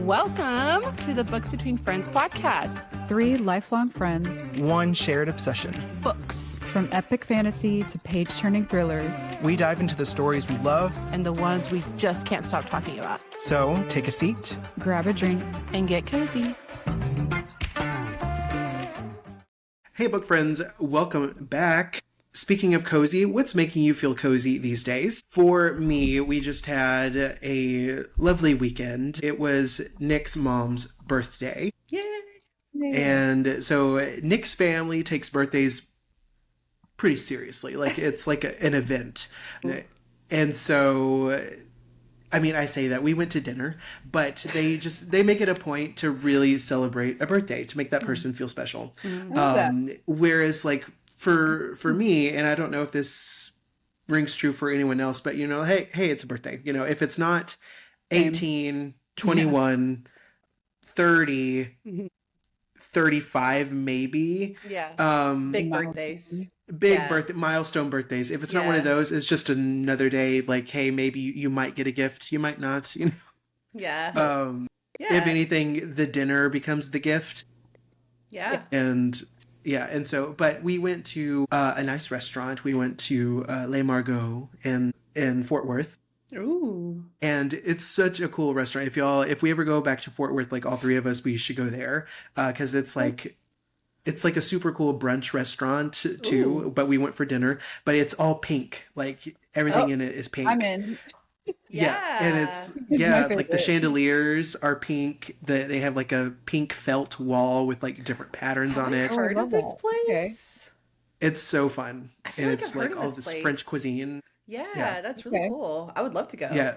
Welcome to the Books Between Friends podcast. 3 lifelong friends, one shared obsession. Books. From epic fantasy to page-turning thrillers. We dive into the stories we love And the ones we just can't stop talking about. So take a seat, Grab a drink, and get cozy. Hey, book friends, welcome back. Speaking of cozy, what's making you feel cozy these days? For me, we just had a lovely weekend. It was Nick's mom's birthday. Yay! And so Nick's family takes birthdays pretty seriously. Like, it's like an event. And so, I mean, I say that we went to dinner, but they make it a point to really celebrate a birthday, to make that person feel special. Whereas, like, for me, and I don't know if this rings true for anyone else, but, you know, hey, it's a birthday. You know, if it's not 18, 21, 30, 35 maybe. Yeah. Big birthdays. Milestone birthdays. If it's not one of those, it's just another day. Like, hey, maybe you might get a gift, you might not, you know. Yeah. If anything, the dinner becomes the gift. Yeah. And so, but we went to a nice restaurant. We went to Les Margots in Fort Worth. Ooh. And it's such a cool restaurant. If we ever go back to Fort Worth, like all three of us, we should go there because it's like a super cool brunch restaurant too. But we went for dinner. But it's all pink. Like everything in it is pink. I'm in. And it's like the chandeliers are pink. They have like a pink felt wall with like different patterns on it. I've heard of this place. Okay. It's so fun, and like it's I've heard like of all this this place. French cuisine. Yeah, that's really cool. I would love to go. Yeah,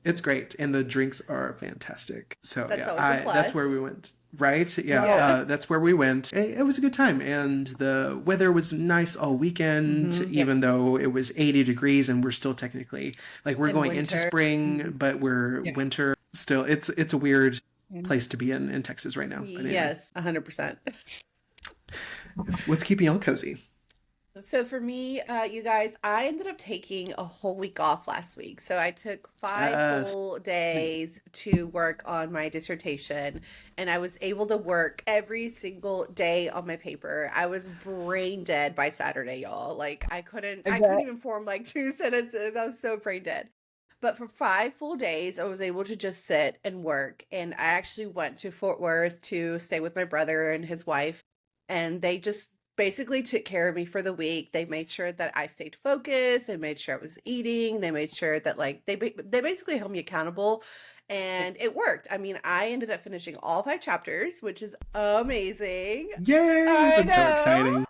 it's great, and the drinks are fantastic. So That's always a plus. that's where we went. Right? Yeah, that's where we went. It was a good time, and the weather was nice all weekend, even though it was 80 degrees, and we're still technically like we're going into spring, but we're winter still. It's a weird place to be in Texas right now. But anyway. Yes, 100%. What's keeping y'all cozy? So for me, you guys, I ended up taking a whole week off last week. So I took 5 full days to work on my dissertation, and I was able to work every single day on my paper. I was brain dead by Saturday, y'all. Like I couldn't even form like 2 sentences. I was so brain dead. But for 5 full days, I was able to just sit and work. And I actually went to Fort Worth to stay with my brother and his wife, and they just basically took care of me for the week. They made sure that I stayed focused. They made sure I was eating. They made sure that like they basically held me accountable, and it worked. I mean, I ended up finishing all 5 chapters, which is amazing. Yay! That's so exciting.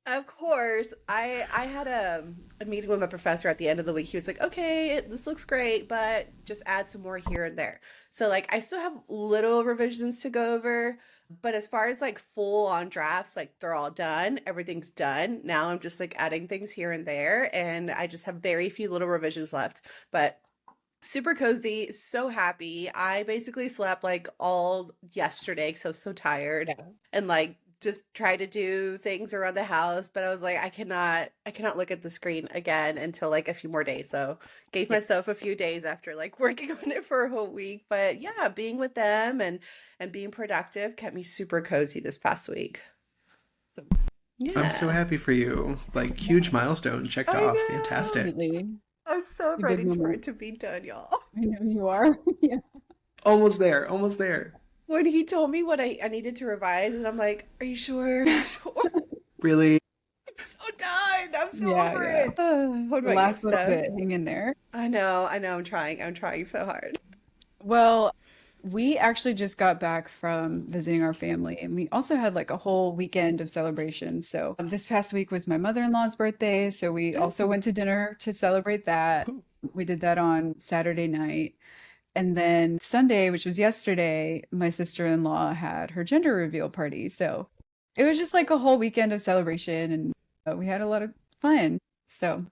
Of course, I had a meeting with my professor at the end of the week. He was like, okay, this looks great, but just add some more here and there. So like I still have little revisions to go over, but as far as like full on drafts, like they're all done. Everything's done. Now I'm just like adding things here and there, and I just have very few little revisions left. But super cozy, so happy. I basically slept like all yesterday because I was so tired and like just try to do things around the house, but I was like, I cannot look at the screen again until like a few more days. So gave myself a few days after like working on it for a whole week. But yeah, being with them and being productive kept me super cozy this past week. Yeah. I'm so happy for you. Like huge milestone checked off. know. Fantastic. I'm so ready for it to be done, y'all. I know you are. Yeah. Almost there. When he told me what I needed to revise, and I'm like, are you sure? Are you sure? Really? I'm so done. I'm so over it. What about Last you, little Steph? bit, hang in there. I know. I'm trying so hard. Well, we actually just got back from visiting our family, and we also had like a whole weekend of celebrations. So this past week was my mother-in-law's birthday, so we also went to dinner to celebrate that. We did that on Saturday night. And then Sunday, which was yesterday, my sister-in-law had her gender reveal party. So it was just like a whole weekend of celebration, and we had a lot of fun. So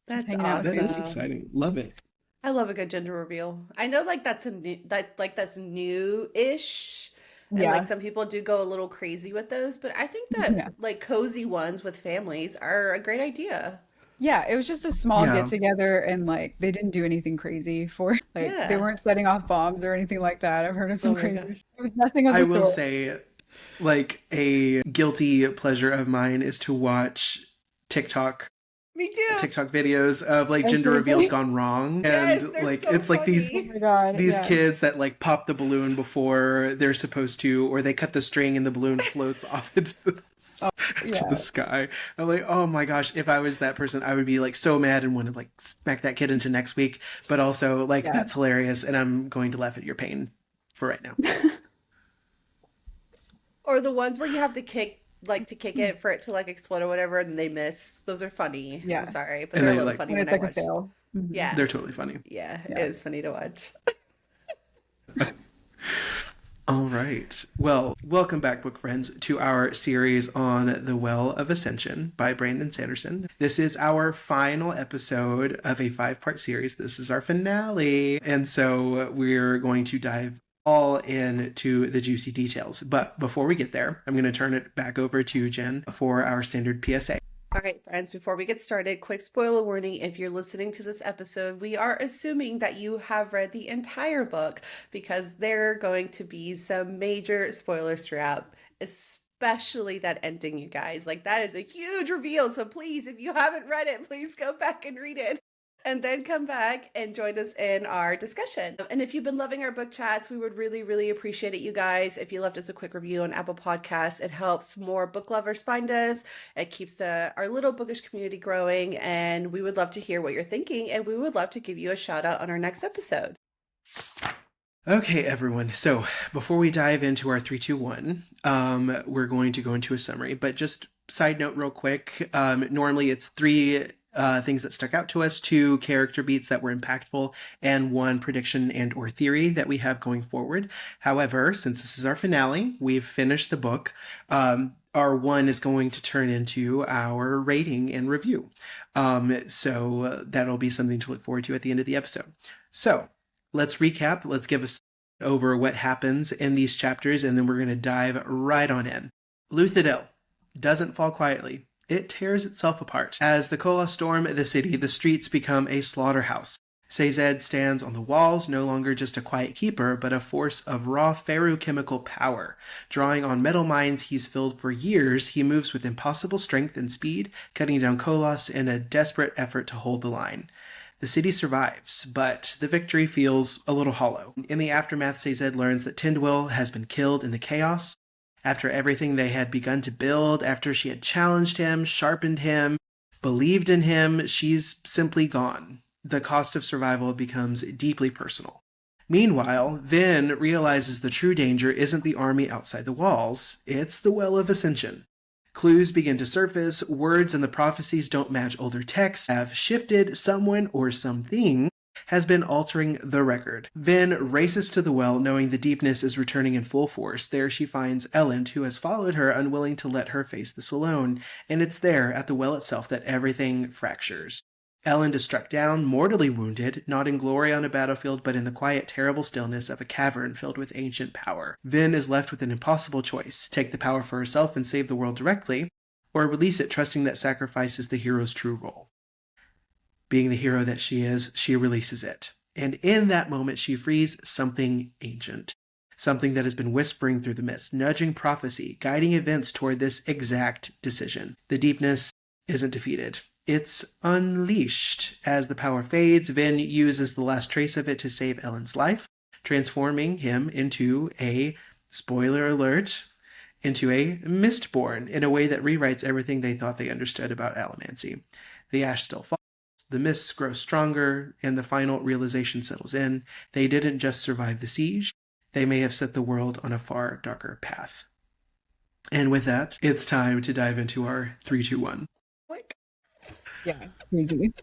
That's hanging out with awesome. That's exciting. Love it. I love a good gender reveal. I know like that's that's new-ish. And Yeah. like some people do go a little crazy with those, but I think that like cozy ones with families are a great idea. Yeah, it was just a small Yeah. get together and like they didn't do anything crazy for like they Yeah. weren't setting off bombs or anything like that. I've heard of some Oh my crazy. gosh. It was nothing of I the will sort. say, like, a guilty pleasure of mine is to watch TikTok Me too. videos of like Oh, gender reveals seriously? gone wrong, Yes, and they're like so it's like Oh funny. my God. these Yeah. kids that like pop the balloon before they're supposed to, or they cut the string and the balloon floats off into Oh, to the yeah. sky. I'm like, oh my gosh, if I was that person, I would be like so mad and want to like smack that kid into next week. But also like Yeah. that's hilarious, and I'm going to laugh at your pain for right now. Or the ones where you have to kick it for it to like explode or whatever, and they miss. Those are funny. Yeah. I'm sorry, but And they're a they, little like- funny When when it's I like a watch. fail. Mhm. Yeah, They're totally funny. yeah, Yeah. it is funny to watch. All right. Well, welcome back, book friends, to our series on The Well of Ascension by Brandon Sanderson. This is our final episode of a 5-part series. This is our finale. And so we're going to dive all into the juicy details. But before we get there, I'm going to turn it back over to Jen for our standard PSA. All right, friends, before we get started, quick spoiler warning. If you're listening to this episode, we are assuming that you have read the entire book because there are going to be some major spoilers throughout, especially that ending, you guys. Like, that is a huge reveal. So please, if you haven't read it, please go back and read it. And then come back and join us in our discussion. And if you've been loving our book chats, we would really, really appreciate it, you guys. If you left us a quick review on Apple Podcasts, it helps more book lovers find us. It keeps our little bookish community growing. And we would love to hear what you're thinking. And we would love to give you a shout out on our next episode. Okay, everyone. So before we dive into our 3-2-1, we're going to go into a summary. But just side note real quick, normally it's 3 things that stuck out to us, 2 character beats that were impactful, and 1 prediction and or theory that we have going forward. However, since this is our finale, we've finished the book. Our 1 is going to turn into our rating and review. So that'll be something to look forward to at the end of the episode. So let's recap. Let's give us over what happens in these chapters, and then we're going to dive right on in. Luthadel doesn't fall quietly. It tears itself apart. As the Kola storm the city, the streets become a slaughterhouse. Sazed stands on the walls, no longer just a quiet keeper, but a force of raw ferrochemical power. Drawing on metal mines he's filled for years, he moves with impossible strength and speed, cutting down Kolos in a desperate effort to hold the line. The city survives, but the victory feels a little hollow. In the aftermath, Sazed learns that Tindwyl has been killed in the chaos. After everything they had begun to build, after she had challenged him, sharpened him, believed in him, she's simply gone. The cost of survival becomes deeply personal. Meanwhile, Vin realizes the true danger isn't the army outside the walls, it's the Well of Ascension. Clues begin to surface, words and the prophecies don't match older texts, have shifted, someone or something has been altering the record. Vin races to the well, knowing the deepness is returning in full force. There she finds Elend, who has followed her, unwilling to let her face this alone. And it's there, at the well itself, that everything fractures. Elend is struck down, mortally wounded, not in glory on a battlefield, but in the quiet, terrible stillness of a cavern filled with ancient power. Vin is left with an impossible choice: take the power for herself and save the world directly, or release it, trusting that sacrifice is the hero's true role. Being the hero that she is, she releases it. And in that moment, she frees something ancient. Something that has been whispering through the mist, nudging prophecy, guiding events toward this exact decision. The deepness isn't defeated. It's unleashed. As the power fades, Vin uses the last trace of it to save Elend's life, transforming him into a, spoiler alert, into a Mistborn in a way that rewrites everything they thought they understood about Allomancy. The ash still falls. The mists grow stronger, and the final realization settles in. They didn't just survive the siege, they may have set the world on a far darker path. And with that, it's time to dive into our 3-2-1. Like, Yeah, crazy.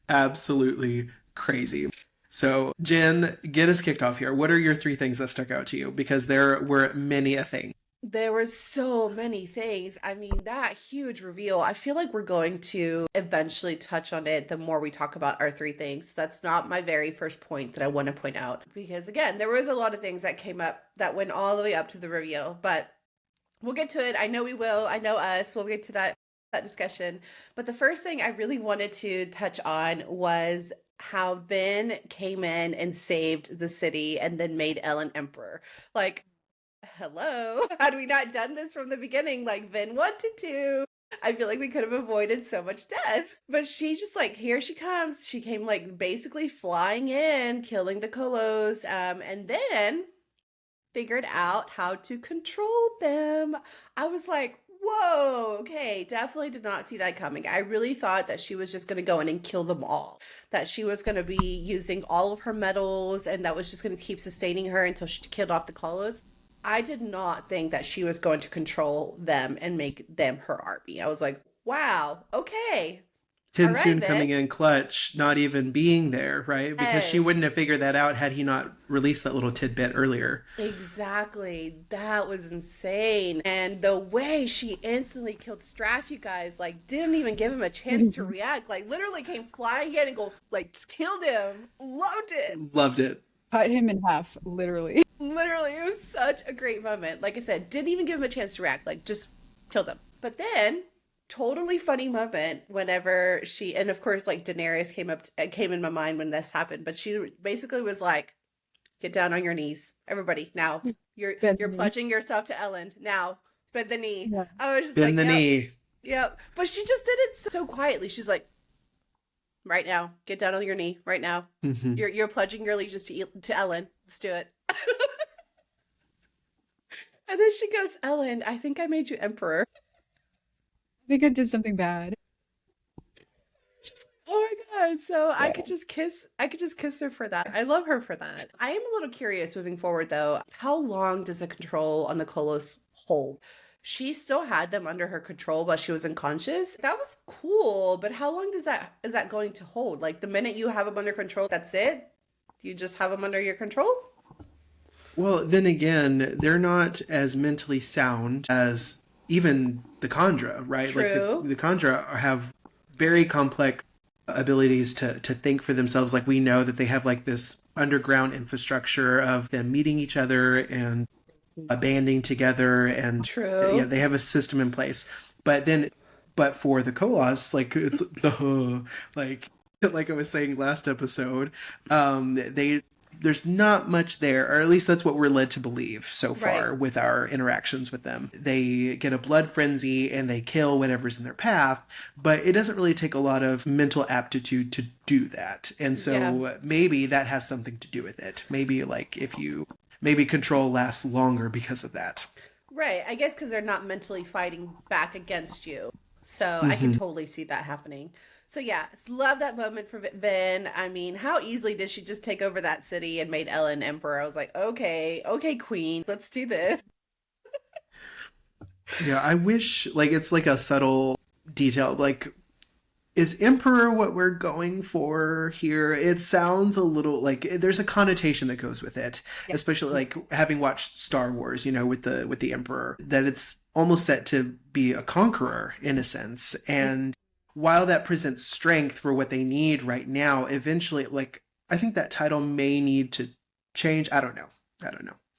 Absolutely crazy. So, Jen, get us kicked off here. What are your 3 things that stuck out to you? Because there were many a thing. there were so many things. I mean, that huge reveal, I feel like we're going to eventually touch on it the more we talk about our 3 things. That's not my very first point that I want to point out. Because again, there was a lot of things that came up that went all the way up to the reveal. But we'll get to it. I know we will. I know us. We'll get to that that discussion. But the first thing I really wanted to touch on was how Vin came in and saved the city and then made Ellen emperor. Like, hello, had we not done this from the beginning like Vin wanted to, I feel like we could have avoided so much death. But she just like, here she comes. She came like basically flying in, killing the Kolos, and then figured out how to control them. I was like, whoa, okay, definitely did not see that coming. I really thought that she was just going to go in and kill them all, that she was going to be using all of her metals, and that was just going to keep sustaining her until she killed off the Kolos. I did not think that she was going to control them and make them her army. I was like, wow, okay. Kinsoon Vin. coming in clutch, not even being there, right? Because she Yes. wouldn't have figured that out had he not released that little tidbit earlier. Exactly. That was insane. And the way she instantly killed Straff, you guys, like, didn't even give him a chance to react. Like, literally came flying in and go, like, just killed him. Loved it. Loved it. Cut him in half, literally. Literally, it was such a great moment. Like I said, didn't even give him a chance to react. Like, just killed him. But then, totally funny moment whenever she, and of course, like, Daenerys came in my mind when this happened. But she basically was like, get down on your knees, everybody. Now, you're pledging yourself to Ellen. Now, bend the knee. Yeah. I was just Bend like, the yep, knee. yep. But she just did it so quietly. She's like, right now, get down on your knee. Right now, Mhm. you're pledging your allegiance to Ellen. Let's do it. And then she goes, Ellen, I think I made you emperor. I think I did something bad. Oh my god! So I could just kiss her for that. I love her for that. I am a little curious moving forward though. How long does the control on the Kolos hold? She still had them under her control while she was unconscious. That was cool, but how long is that going to hold? Like the minute you have them under control, that's it? You just have them under your control? Well, then again, they're not as mentally sound as even the Khandra, right? True. Like the Khandra have very complex abilities to think for themselves. Like we know that they have like this underground infrastructure of them meeting each other and banding together, and True. yeah, they have a system in place. But for the Kolos, like it's the like I was saying last episode, there's not much there, or at least that's what we're led to believe so far Right. with our interactions with them. They get a blood frenzy and they kill whatever's in their path, but it doesn't really take a lot of mental aptitude to do that. And so maybe that has something to do with it. Maybe like maybe control lasts longer because of that. Right. I guess because they're not mentally fighting back against you. So I can totally see that happening. So yeah, love that moment for Vin. I mean, how easily did she just take over that city and made Ellen emperor? I was like, okay, queen, let's do this. Yeah, I wish like it's like a subtle detail. Like, is emperor what we're going for here? It sounds a little like there's a connotation that goes with it, especially like having watched Star Wars, you know, with the emperor, that it's almost set to be a conqueror in a sense. And while that presents strength for what they need right now, eventually, like, I think that title may need to change. I don't know.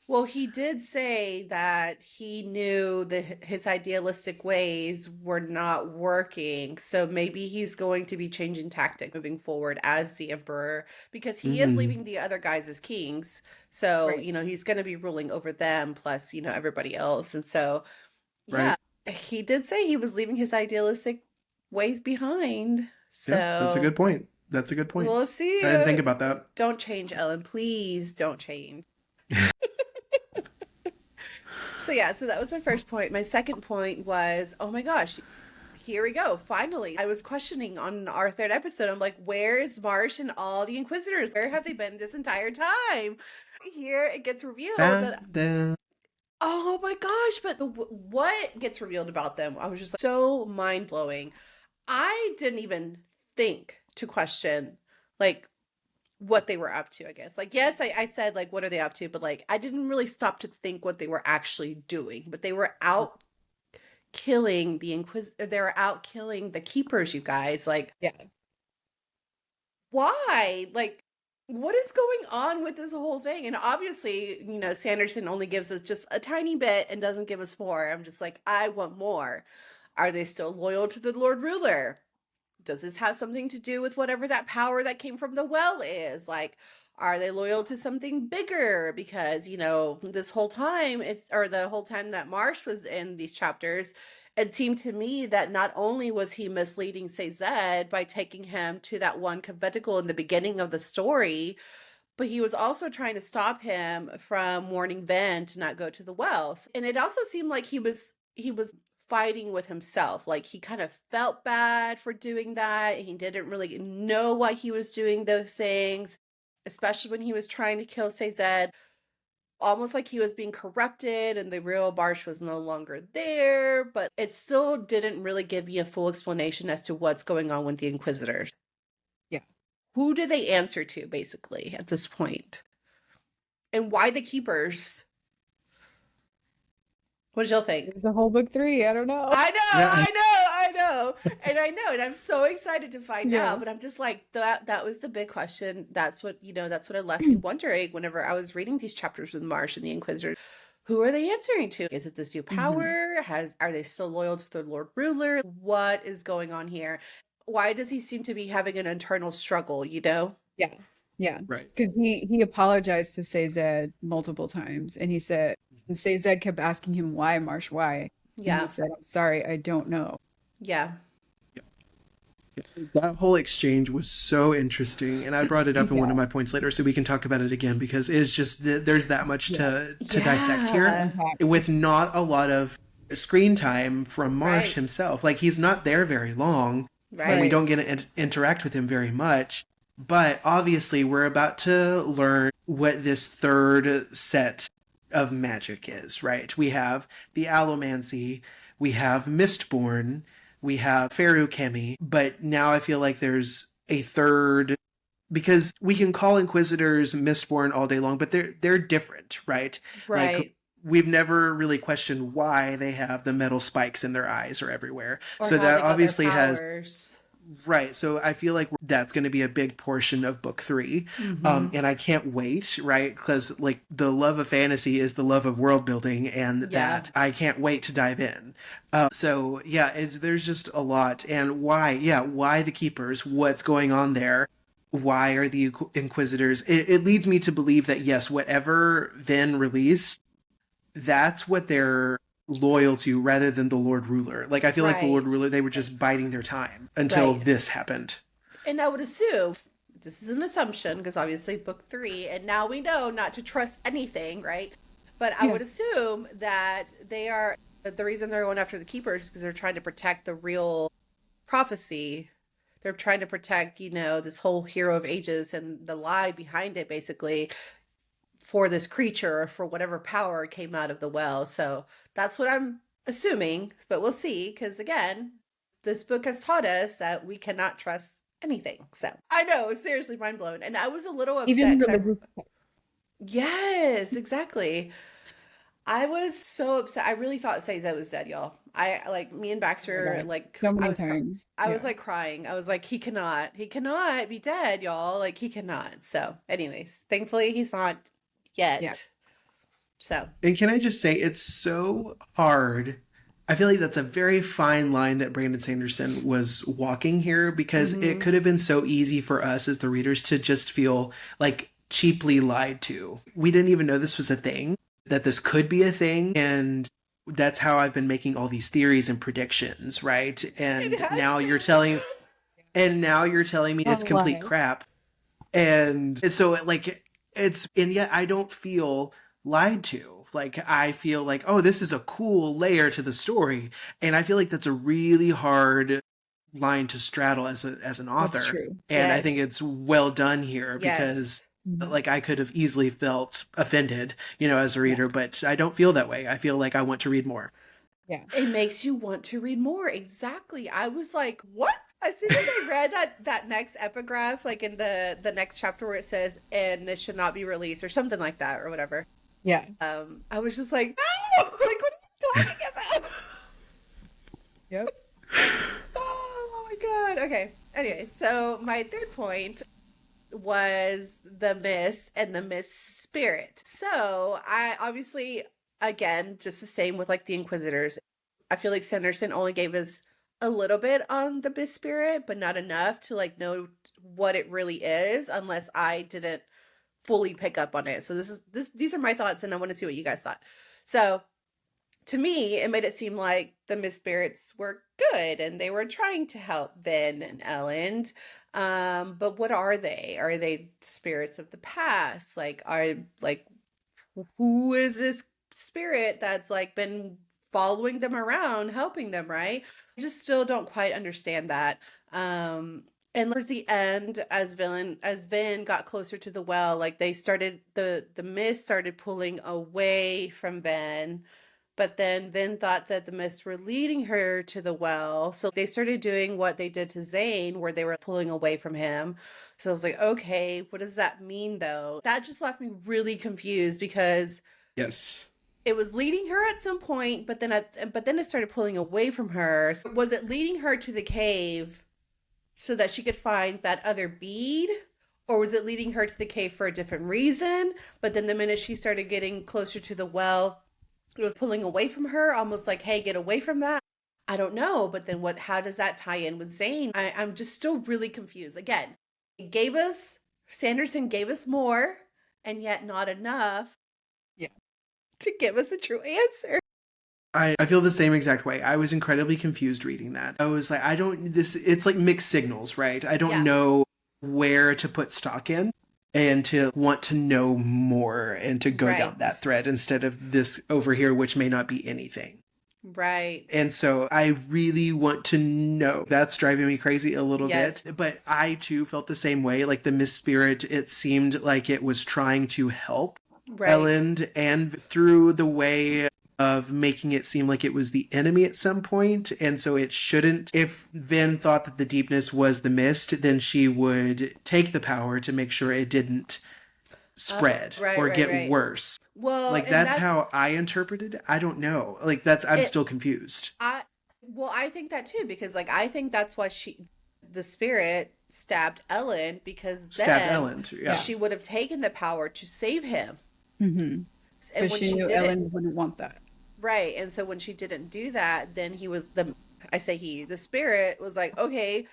Well, he did say that he knew that his idealistic ways were not working. So maybe he's going to be changing tactic moving forward as the emperor, because he is leaving the other guys as kings. So, Right. you know, he's going to be ruling over them plus, you know, everybody else. And so, yeah, he did say he was leaving his idealistic ways behind. So Yeah, that's a good point. We'll see. I didn't think about that. Don't change, Ellen. Please don't change. So that was my first point. My second point was, oh my gosh, here we go. Finally, I was questioning on our third episode. I'm like, where is Marsh and all the Inquisitors? Where have they been this entire time? Here it gets revealed that, oh my gosh, but what gets revealed about them? I was just like, so mind blowing. I didn't even think to question, like, what they were up to, I guess. Like, yes, I said, like, what are they up to? But, like, I didn't really stop to think what they were actually doing. But they were out killing the they were out killing the Keepers, you guys. Like, Yeah. why? Like, what is going on with this whole thing? And obviously, you know, Sanderson only gives us just a tiny bit and doesn't give us more. I'm just like, I want more. Are they still loyal to the Lord Ruler? Does this have something to do with whatever that power that came from the well is? Like, are they loyal to something bigger? Because, this whole time the whole time that Marsh was in these chapters, it seemed to me that not only was he misleading Sazed by taking him to that one conventicle in the beginning of the story, but he was also trying to stop him from warning Ben to not go to the wells. And it also seemed like he was fighting with himself. Like, he kind of felt bad for doing that. He didn't really know why he was doing those things, especially when he was trying to kill Sazed. Almost like he was being corrupted and the real Marsh was no longer there, but it still didn't really give me a full explanation as to what's going on with the Inquisitors. Yeah. Who do they answer to, basically, at this point? And why the Keepers? What did y'all think? There's a whole book 3. I don't know. I know. And I'm so excited to find Yeah. out, but I'm just like, that was the big question. That's what it left me wondering whenever I was reading these chapters with Marsh and the Inquisitor. Who are they answering to? Is it this new power? Are they still loyal to the Lord Ruler? What is going on here? Why does he seem to be having an internal struggle, Yeah. Yeah. Right. Because he apologized to Sazed multiple times, and Sazed kept asking him, why, Marsh, why? And Yeah. he said, I'm sorry, I don't know. Yeah. That whole exchange was so interesting, and I brought it up in one of my points later, so we can talk about it again, because it's just there's that much to dissect here, with not a lot of screen time from Marsh Right. himself. Like, he's not there very long, Right. and we don't get to interact with him very much. But obviously, we're about to learn what this third set of magic is, right? We have the Allomancy, we have Mistborn, we have Feruchemy, but now I feel like there's a third, because we can call Inquisitors Mistborn all day long, but they're different, right? Right. Like, we've never really questioned why they have the metal spikes in their eyes or everywhere. Or So how that they got their obviously has powers. Right. So I feel like that's going to be a big portion of book 3. And I can't wait, right? Because, like, the love of fantasy is the love of world building, and that I can't wait to dive in. There's just a lot. And why the Keepers? What's going on there? Why are the Inquisitors? It leads me to believe that, yes, whatever Vin released, that's what they're loyal to, rather than the Lord Ruler. Like, I feel like the Lord Ruler, they were just biding their time until this happened. And I would assume, this is an assumption, because obviously book 3, and now we know not to trust anything, right? But I would assume that the reason they're going after the Keepers is because they're trying to protect the real prophecy. They're trying to protect, this whole Hero of Ages and the lie behind it, basically, for this creature, or for whatever power came out of the well. So that's what I'm assuming, but we'll see, because again, this book has taught us that we cannot trust anything. So I know, seriously, mind blown. And I was a little upset. Even 'cause religious Yes, exactly. I was so upset. I really thought Sazed was dead, y'all. Me and Baxter, God. like, so many I was times. I was like crying. I was like, he cannot be dead, y'all. Like, he cannot. So anyways, thankfully he's not yet. Yeah. So And can I just say, it's so hard. I feel like that's a very fine line that Brandon Sanderson was walking here, because it could have been so easy for us as the readers to just feel like cheaply lied to. We didn't even know this was a thing, that this could be a thing. And that's how I've been making all these theories and predictions, right? And now you're telling me it's complete crap. And so, like, and yet I don't feel lied to. Like, I feel like, oh, this is a cool layer to the story. And I feel like that's a really hard line to straddle as an author. That's true. And I think it's well done here, because like, I could have easily felt offended, as a reader, but I don't feel that way. I feel like I want to read more. Yeah. it makes you want to read more. Exactly. I was like, what? As soon as I read that next epigraph, like in the next chapter where it says, and this should not be released, or something like that, or whatever. Yeah. I was just like, no! Like, what are you talking about? Yep. Oh my god. Okay. Anyway, so my third point was the mist and the mist spirit. So I obviously, again, just the same with like the Inquisitors. I feel like Sanderson only gave us a little bit on the Mist Spirit, but not enough to like know what it really is, unless I didn't fully pick up on it. So these are my thoughts, and I want to see what you guys thought. So to me, it made it seem like the Mist Spirits were good and they were trying to help Vin and Ellen. But what are they? Are they spirits of the past? Who is this spirit that's like been following them around, helping them, right? I just still don't quite understand that. And towards the end, as Vin got closer to the well, like they started the mist started pulling away from Vin, but then Vin thought that the mists were leading her to the well. So they started doing what they did to Zane, where they were pulling away from him. So I was like, okay, what does that mean though? That just left me really confused because Yes. it was leading her at some point, but then it started pulling away from her. So was it leading her to the cave so that she could find that other bead? Or was it leading her to the cave for a different reason? But then the minute she started getting closer to the well, it was pulling away from her, almost like, hey, get away from that. I don't know. But then how does that tie in with Zane? I'm just still really confused. Again, Sanderson gave us more, and yet not enough to give us a true answer. I feel the same exact way. I was incredibly confused reading that. I was like, it's like mixed signals, right? I don't know where to put stock in and to want to know more and to go down that thread instead of this over here, which may not be anything. Right. And so I really want to know. That's driving me crazy a little bit. But I too felt the same way. Like the Mist Spirit, it seemed like it was trying to help Ellen, and through the way of making it seem like it was the enemy at some point, and so it shouldn't. If Vin thought that the deepness was the mist, then she would take the power to make sure it didn't spread or get worse. Well, like that's how I interpreted it. I don't know. Like I'm still confused. I think that too, because like I think that's why the spirit stabbed Ellen, because then she would have taken the power to save him. Mm-hmm. And but she knew Ellen wouldn't want that. Right. And so when she didn't do that, then the spirit was like, okay,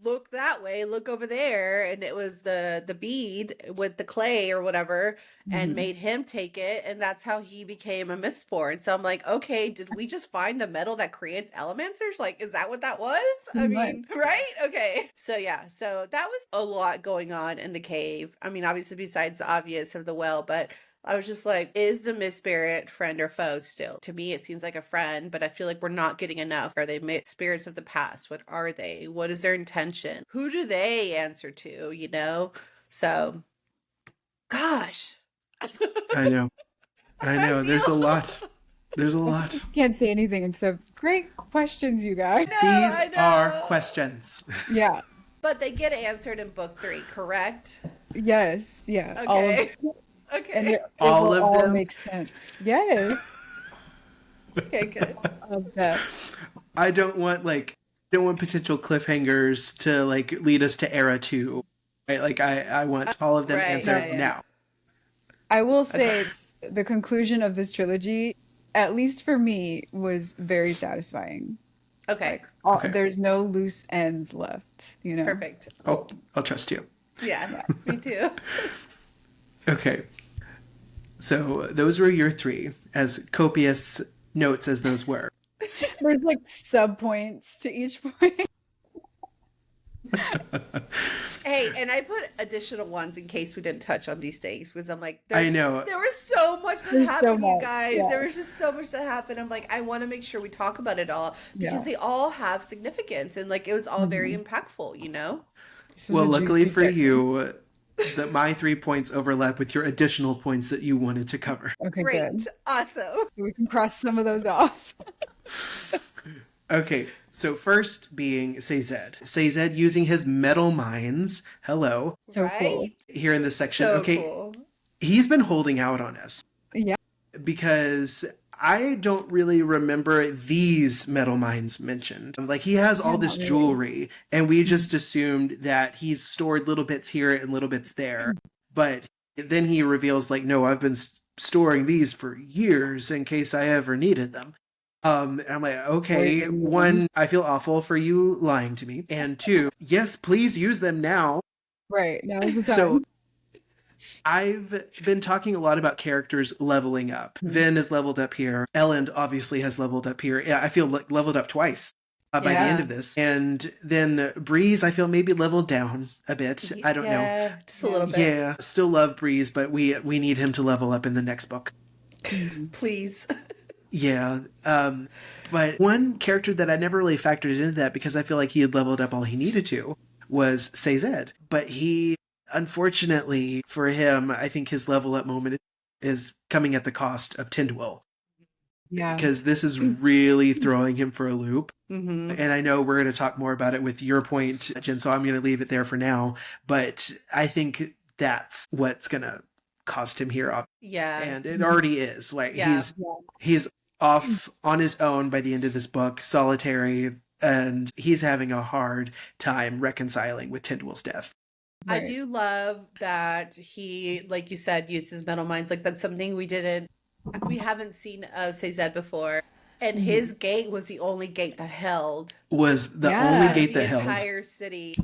look that way, look over there. And it was the bead with the clay or whatever, and made him take it. And that's how he became a Mistborn. So I'm like, okay, did we just find the metal that creates Elementers? Like, is that what that was? I mean, right? Okay. So yeah, so that was a lot going on in the cave. I mean, obviously besides the obvious of the well, but I was just like, is the Mist Spirit friend or foe still? To me, it seems like a friend, but I feel like we're not getting enough. Are they spirits of the past? What are they? What is their intention? Who do they answer to, you know? So, gosh. I know. There's a lot. Can't say anything except great questions, you guys. These are questions. Yeah. But they get answered in book 3, correct? Yes. Yeah. Okay. Okay. And it all of all them makes sense. Yes. Okay, good. Of that. I don't want potential cliffhangers to like lead us to era 2. Right? Like I want all of them answered now. I will say the conclusion of this trilogy, at least for me, was very satisfying. Okay. There's no loose ends left, you know. Perfect. I'll trust you. Yeah, me too. Okay. So those were your 3, as copious notes as those were. There's like sub-points to each point. Hey, and I put additional ones in case we didn't touch on these things, because I'm like, I know. There was so much that happened, you guys. Yeah. There was just so much that happened. I'm like, I want to make sure we talk about it all, because they all have significance, and like it was all very impactful, you know? Well, luckily for you, that my 3 points overlap with your additional points that you wanted to cover. Okay, Great. good. Awesome. We can cross some of those off. Okay, so first being Sazed. Sazed using his metal mines. Hello. So cool. Here in this section. So okay, cool. He's been holding out on us. Yeah. Because I don't really remember these metal mines mentioned. Like, he has all this jewelry, and we just assumed that he's stored little bits here and little bits there. But then he reveals, like, no, I've been storing these for years in case I ever needed them. And I'm like, okay, one, I feel awful for you lying to me. And two, yes, please use them now. Right. Now is the time. So I've been talking a lot about characters leveling up. Vin is leveled up here. Ellen obviously has leveled up here. Yeah, I feel leveled up twice by the end of this. And then Breeze, I feel maybe leveled down a bit. I don't know. Just a little bit. Yeah, still love Breeze, but we need him to level up in the next book. Please. Yeah. But one character that I never really factored into that because I feel like he had leveled up all he needed to was Sazed. But he, unfortunately for him, I think his level up moment is coming at the cost of Tyndall. Yeah. Because this is really throwing him for a loop. Mm-hmm. And I know we're going to talk more about it with your point, Jen, so I'm going to leave it there for now. But I think that's what's going to cost him here. Yeah. And it already is. Like Yeah. he's off on his own by the end of this book, solitary, and he's having a hard time reconciling with Tyndall's death. I do love that he, like you said, used his metal minds. Like that's something we haven't seen of Sazed before. And his gate was the only gate that held. Was the only gate that the held. entire city.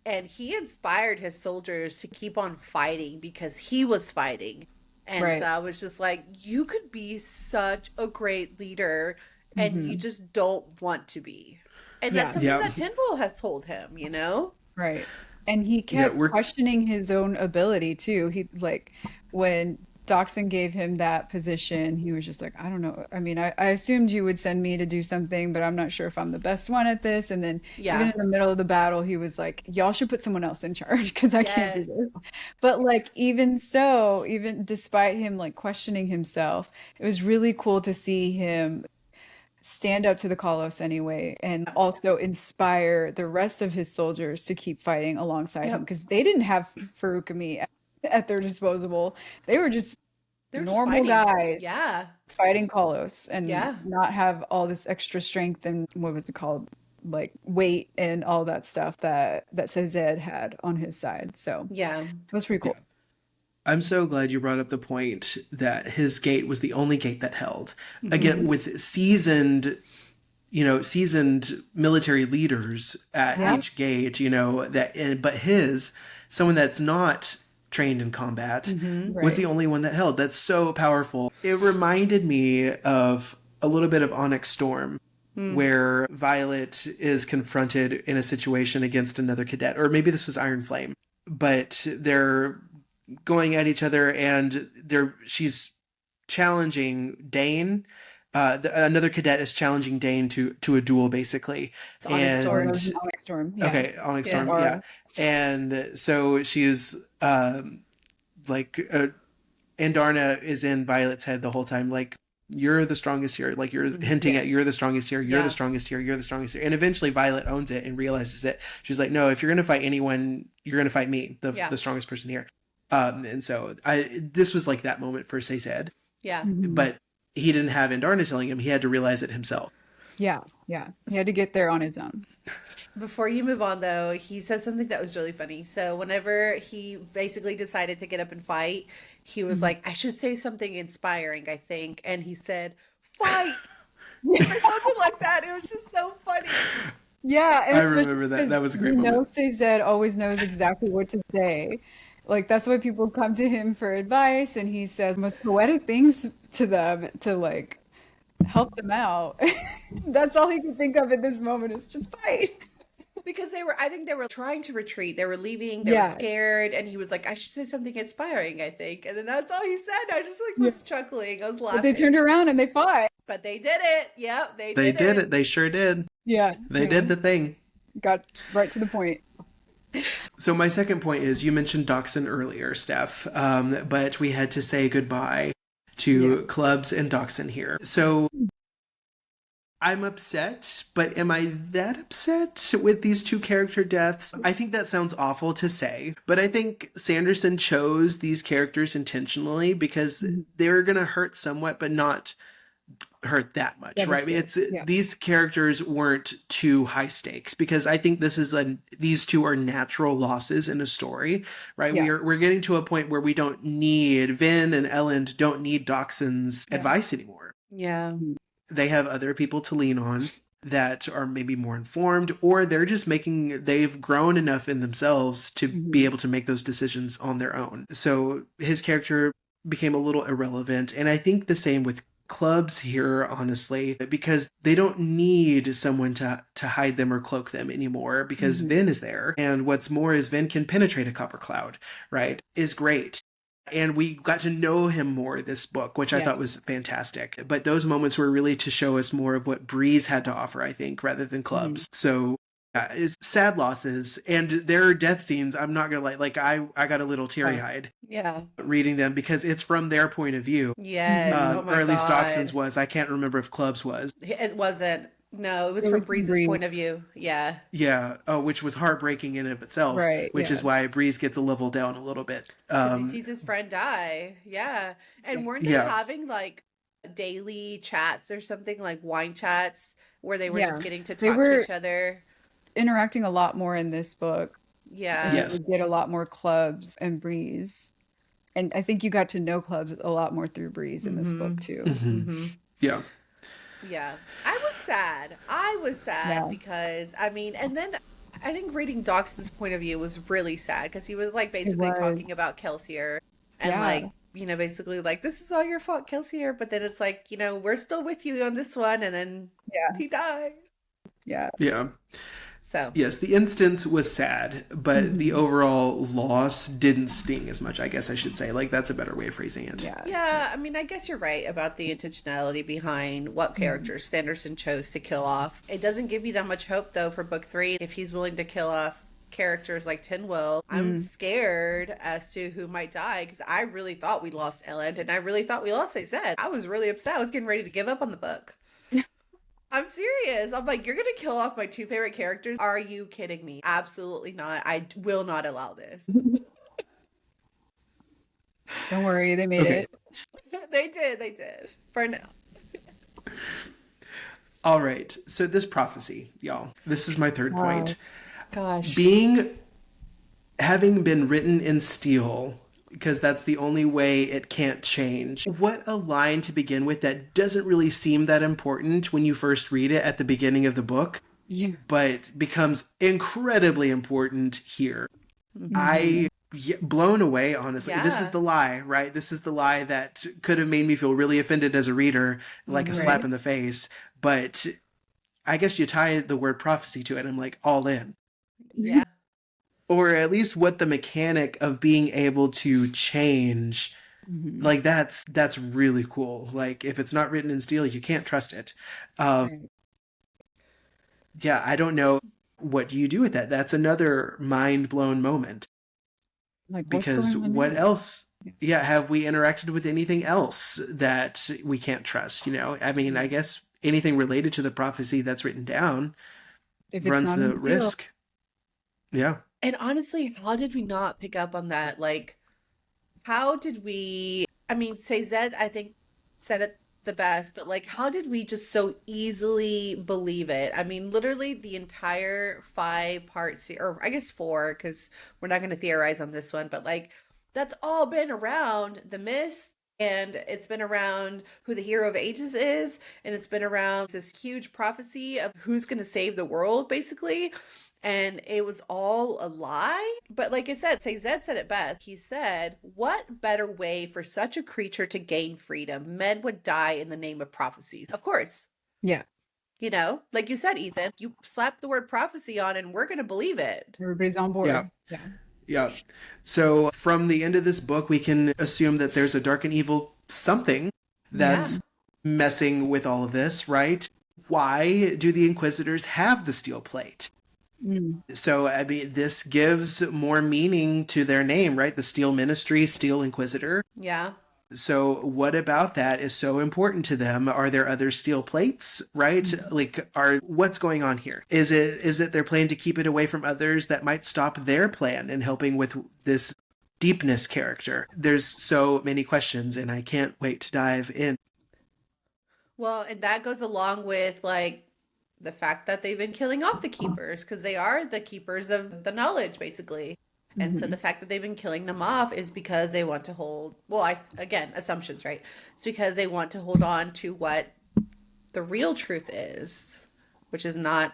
And he inspired his soldiers to keep on fighting because he was fighting. And so I was just like, you could be such a great leader and you just don't want to be. And that's something that Tyndall has told him, you know? Right. And he kept questioning his own ability too. He like when Doxson gave him that position, he was just like, I don't know. I mean, I assumed you would send me to do something, but I'm not sure if I'm the best one at this. And then even in the middle of the battle, he was like, y'all should put someone else in charge because I can't do this. But like, even so, even despite him like questioning himself, it was really cool to see him stand up to the Kalos anyway and also inspire the rest of his soldiers to keep fighting alongside him because they didn't have Furukami at their disposal. They were just normal guys fighting Kalos and not have all this extra strength and what was it called, like weight and all that stuff that Sazed had on his side. So it was pretty cool. I'm so glad you brought up the point that his gate was the only gate that held. Again, with seasoned military leaders at each gate, but someone that's not trained in combat was the only one that held. That's so powerful. It reminded me of a little bit of Onyx Storm, where Violet is confronted in a situation against another cadet, or maybe this was Iron Flame, but they're going at each other and she's challenging Dane. Another cadet is challenging Dane to a duel, basically. It's Onyx Storm. Yeah. Okay, Onyx Storm, yeah. And so she's Andarna is in Violet's head the whole time, like, you're the strongest here. Like, you're hinting at you're the strongest here, you're the strongest here, you're the strongest here. And eventually Violet owns it and realizes it. She's like, no, if you're going to fight anyone, you're going to fight me, the strongest person here. And so this was like that moment for Sazed. Yeah. But he didn't have Andarna telling him. He had to realize it himself. Yeah. He had to get there on his own. Before you move on, though, he said something that was really funny. So whenever he basically decided to get up and fight, he was like, I should say something inspiring, I think. And he said, fight! Or something like that. It was just so funny. Yeah. And I remember that. That was a great moment. Sazed always knows exactly what to say. Like, that's why people come to him for advice, and he says most poetic things to them to, like, help them out. That's all he could think of at this moment is just fight. Because I think they were trying to retreat. They were leaving. They were scared. And he was like, I should say something inspiring, I think. And then that's all he said. I just, like, was chuckling. I was laughing. But they turned around and they fought. But they did it. Yep, they did it. They sure did. Yeah. They did the thing. Got right to the point. So my second point is, you mentioned Doxson earlier, Steph, but we had to say goodbye to Clubs and Doxson here. So I'm upset, but am I that upset with these two character deaths? I think that sounds awful to say, but I think Sanderson chose these characters intentionally because they're going to hurt somewhat, but not hurt that much, right? These characters weren't too high stakes because I think these two are natural losses in a story, right? We're getting to a point where we don't need Vin and Ellen don't need Doxson's advice anymore. Yeah. they have other people to lean on that are maybe more informed, or they've grown enough in themselves to be able to make those decisions on their own. So his character became a little irrelevant. And I think the same with clubs here, honestly, because they don't need someone to hide them or cloak them anymore, because Vin is there. And what's more is Vin can penetrate a copper cloud, right? Is great. And we got to know him more this book, which I thought was fantastic. But those moments were really to show us more of what Breeze had to offer, I think, rather than clubs. So it's sad losses, and their death scenes, I'm not gonna lie, like I got a little teary-eyed reading them, because it's from their point of view. Yes. Oh my or at least God. Dockson's was. I can't remember if Club's was. It wasn't. No, it was It from was Breeze's Bree. point of view. Yeah. Yeah. Oh, which was heartbreaking in of itself. Right, Which is why Breeze gets a level down a little bit. Because he sees his friend die. Yeah. And weren't they having like daily chats or something, like wine chats, where they were just getting to talk to each other? Interacting a lot more in this book. Yeah. Yes. We get a lot more Clubs and Breeze. And I think you got to know Clubs a lot more through Breeze in this book too. Yeah. Yeah. I was sad because, I mean, and then I think reading Dockson's point of view was really sad, because he was like basically talking about Kelsier and like, you know, basically like, this is all your fault, Kelsier. But then it's like, you know, we're still with you on this one. And then he dies. Yeah. Yeah. So yes, the instance was sad, but the overall loss didn't sting as much, I guess I should say. Like, that's a better way of phrasing it. yeah, I mean, I guess you're right about the intentionality behind what characters Sanderson chose to kill off. It doesn't give you that much hope, though, for book 3. If he's willing to kill off characters like Tinwell, I'm scared as to who might die, because I really thought we lost Ellen, and I really thought we lost Sazed. I was really upset. I was getting ready to give up on the book. I'm serious. I'm like, you're going to kill off my 2 favorite characters? Are you kidding me? Absolutely not. I will not allow this. Don't worry, they made it. They did. For now. All right. So this prophecy, y'all, this is my third point. Gosh. Having been written in steel, because that's the only way it can't change. What a line to begin with that doesn't really seem that important when you first read it at the beginning of the book, but becomes incredibly important here. Blown away, honestly. This is the lie, right? This is the lie that could have made me feel really offended as a reader, like a slap in the face. But I guess you tie the word prophecy to it, I'm like, all in. Yeah. Or at least what the mechanic of being able to change, like that's really cool. Like, if it's not written in steel, you can't trust it. Yeah, I don't know. What do you do with that? That's another mind blown moment. Like, because what else? Yeah, have we interacted with anything else that we can't trust? You know, I mean, I guess anything related to the prophecy that's written down runs the risk. Yeah. And honestly, how did we not pick up on that? Like, how did we, I mean, Sazed, I think, said it the best, but like, how did we just so easily believe it? I mean, literally the entire 5-part series, or I guess 4, because we're not going to theorize on this one, but like, that's all been around the mist, and it's been around who the hero of ages is, and it's been around this huge prophecy of who's going to save the world, basically. And it was all a lie. But like I said, Sazed said it best. He said, what better way for such a creature to gain freedom? Men would die in the name of prophecies. Of course. Yeah. You know, like you said, Ethan, you slap the word prophecy on and we're going to believe it. Everybody's on board. Yeah. So from the end of this book, we can assume that there's a dark and evil something that's messing with all of this, right? Why do the Inquisitors have the steel plate? So, I mean, this gives more meaning to their name, right? The Steel Ministry, Steel Inquisitor. Yeah. So what about that is so important to them? Are there other steel plates, right? Like, what's going on here? Is it their plan to keep it away from others that might stop their plan in helping with this deepness character? There's so many questions, and I can't wait to dive in. Well, and that goes along with like the fact that they've been killing off the keepers, because they are the keepers of the knowledge, basically. And so the fact that they've been killing them off is because they want to hold, well, again, assumptions, right? It's because they want to hold on to what the real truth is, which is not,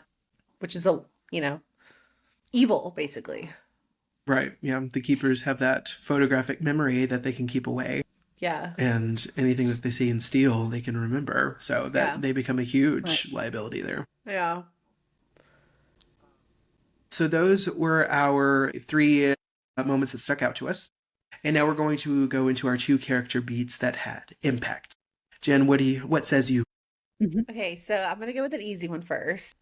which is a, you know, evil, basically. Right. Yeah. The keepers have that photographic memory that they can keep away. Yeah. And anything that they see and steal, they can remember. So that Yeah. they become a huge liability there. Yeah. So those were our 3 moments that stuck out to us. And now we're going to go into our 2 character beats that had impact. Jen, what says you? Okay, so I'm gonna go with an easy one first.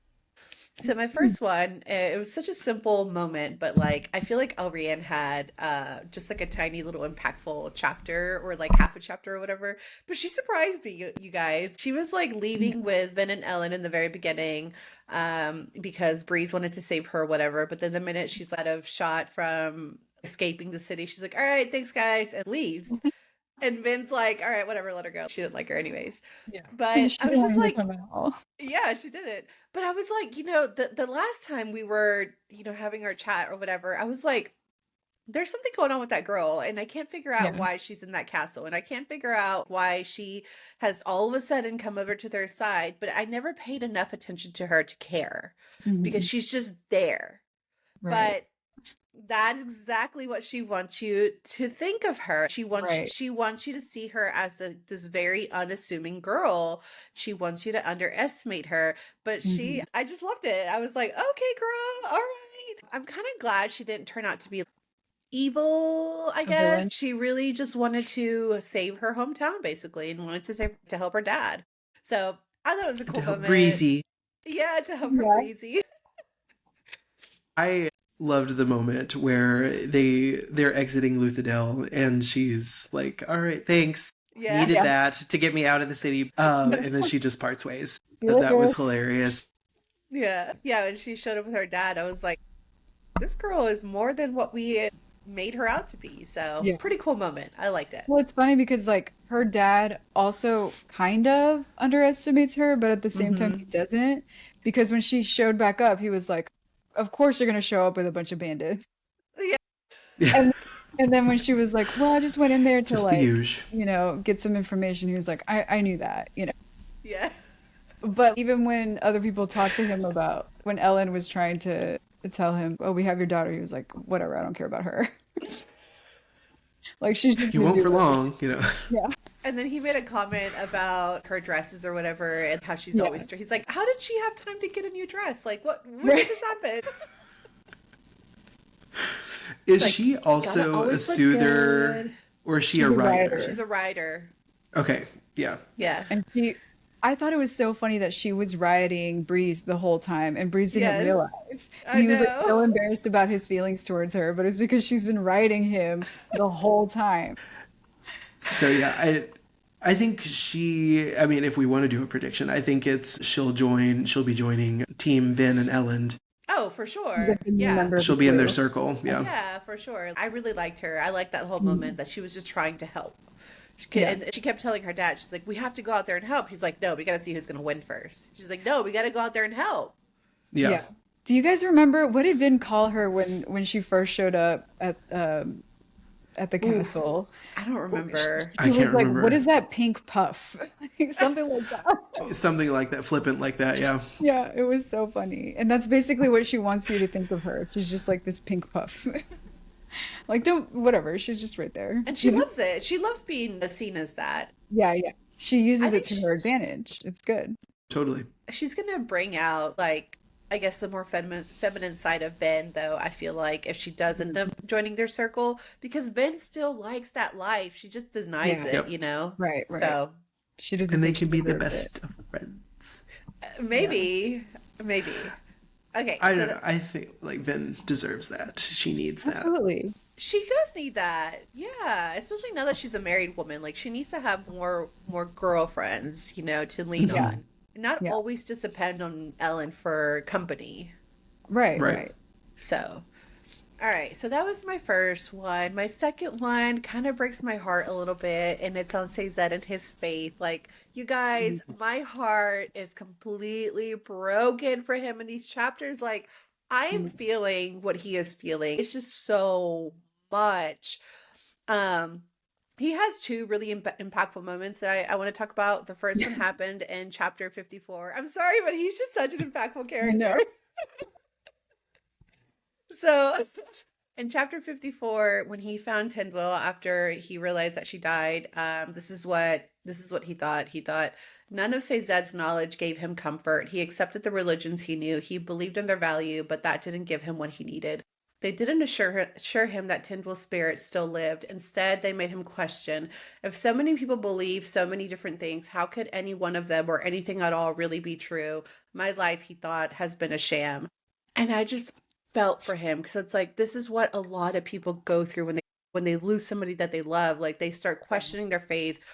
So my first one, it was such a simple moment, but like I feel like Elrian had just like a tiny little impactful chapter or like half a chapter or whatever. But she surprised me, you guys. She was like leaving with Vin and Ellen in the very beginning, because Breeze wanted to save her, or whatever. But then the minute she's out of shot from escaping the city, she's like, "All right, thanks guys," and leaves. And Vin's like, "All right, whatever, let her go." She didn't like her anyways. Yeah. But She I was just wanted like, to come out. yeah, she did it. But I was like, you know, the last time we were, you know, having our chat or whatever, I was like, there's something going on with that girl, and I can't figure out Yeah. why she's in that castle, and I can't figure out why she has all of a sudden come over to their side, but I never paid enough attention to her to care because she's just there. Right. But that's exactly what she wants you to think of her. She wants Right. she wants you to see her as this very unassuming girl. She wants you to underestimate her. But I just loved it. I was like, okay, girl, all right. I'm kind of glad she didn't turn out to be evil, I A guess. villain. She really just wanted to save her hometown, basically, and wanted to help her dad. So I thought it was a To cool help moment. Breezy. Yeah, to help her Yeah. Breezy. I loved the moment where they're exiting Luthadel and she's like, "All right, thanks. Yeah. Needed Yeah. that to get me out of the city." And then she just parts ways. See you That was later. hilarious. Yeah. Yeah. When she showed up with her dad, I was like, this girl is more than what we made her out to be. So Yeah. pretty cool moment. I liked it. Well, it's funny because like her dad also kind of underestimates her, but at the same time he doesn't. Because when she showed back up, he was like, "Of course you're gonna show up with a bunch of bandits." Yeah. Yeah. And then when she was like, "Well, I just went in there to Just the like, huge. you know, get some information," he was like, I knew that, you know. Yeah. But even when other people talked to him about when Ellen was trying to tell him, "Oh, we have your daughter," he was like, "Whatever, I don't care about her." Like she's just You gonna won't do for whatever long, you know. Yeah. And then he made a comment about her dresses or whatever and how she's Yeah. always dressed. He's like, how did she have time to get a new dress? Like, when Right. did this happen? Is like, she also a always look soother good. or is she She's a a writer? writer. She's a writer. Okay, yeah. Yeah. And I thought it was so funny that she was rioting Breeze the whole time, and Breeze didn't Yes. realize. I He was like know. so embarrassed about his feelings towards her, but it's because she's been rioting him the whole time. So yeah, I think I mean, if we want to do a prediction, I think she'll be joining Team Vin and Ellen. Oh, for sure. Like the new Yeah. member of She'll the be in their crew. circle. Yeah. Yeah, for sure. I really liked her. I liked that whole moment that she was just trying to help. Yeah. And she kept telling her dad, she's like, we have to go out there and help. He's like, no, we got to see who's going to win first. She's like, no, we got to go out there and help. Yeah. Do you guys remember what did Vin call her when she first showed up at the castle? I don't remember. I He was can't like, remember. "What is that pink puff?" Something like that. Something like that, flippant like that, yeah. Yeah, it was so funny. And that's basically what she wants you to think of her. She's just like this pink puff. Like, whatever. She's just right there. And she loves it. She loves being seen as that. Yeah, yeah. She uses it think to she- her advantage. It's good. Totally. She's going to bring out, like, I guess the more feminine side of Vin, though, I feel like, if she does end up joining their circle, because Vin still likes that life. She just denies Yeah. it, Yep. you know? Right, right. So She doesn't And they think can she be the deserves best it. of friends. maybe. Okay, I so don't know. I think like Vin deserves that. She needs that. Absolutely. she does need that. Yeah, especially now that she's a married woman. Like, she needs to have more girlfriends, you know, to lean Yeah. on. Not Yeah. always just depend on Ellen for company. Right, Right. right. So, all right. So that was my first one. My second one kind of breaks my heart a little bit, and it's on Sazed and his faith. Like, you guys, my heart is completely broken for him in these chapters. Like, I am feeling what he is feeling. It's just so much. He has two really impactful moments that I want to talk about. The first one happened in chapter 54. I'm sorry, but he's just such an impactful character. So in chapter 54, when he found Tyndall after he realized that she died, this is what he thought. He thought none of Sazed's knowledge gave him comfort. He accepted the religions he knew. He believed in their value, but that didn't give him what he needed. They didn't assure him that Tyndall's spirit still lived. Instead, they made him question, if so many people believe so many different things, how could any one of them or anything at all really be true? My life, he thought, has been a sham. And I just felt for him, because it's like, this is what a lot of people go through when they lose somebody that they love. Like, they start questioning their faith.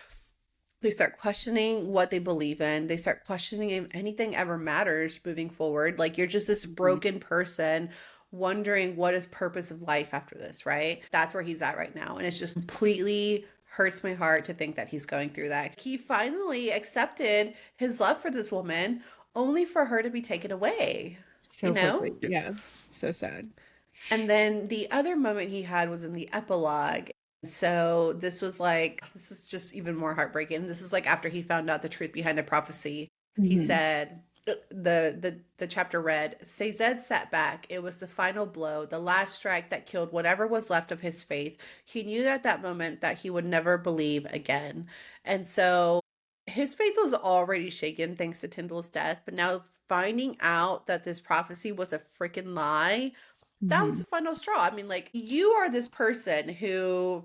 They start questioning what they believe in. They start questioning if anything ever matters moving forward. Like, you're just this broken person wondering what is purpose of life after this, right? That's where he's at right now. And it's just completely hurts my heart to think that he's going through that. He finally accepted his love for this woman only for her to be taken away. So you know? quickly. Yeah. So sad. And then the other moment he had was in the epilogue. So this was just even more heartbreaking. This is like after he found out the truth behind the prophecy. He said, the chapter read, Sazed sat back. It was the final blow, the last strike that killed whatever was left of his faith. He knew at that moment that he would never believe again. And so his faith was already shaken thanks to Tyndall's death, but now finding out that this prophecy was a freaking lie, that was the final straw. I mean, like, you are this person who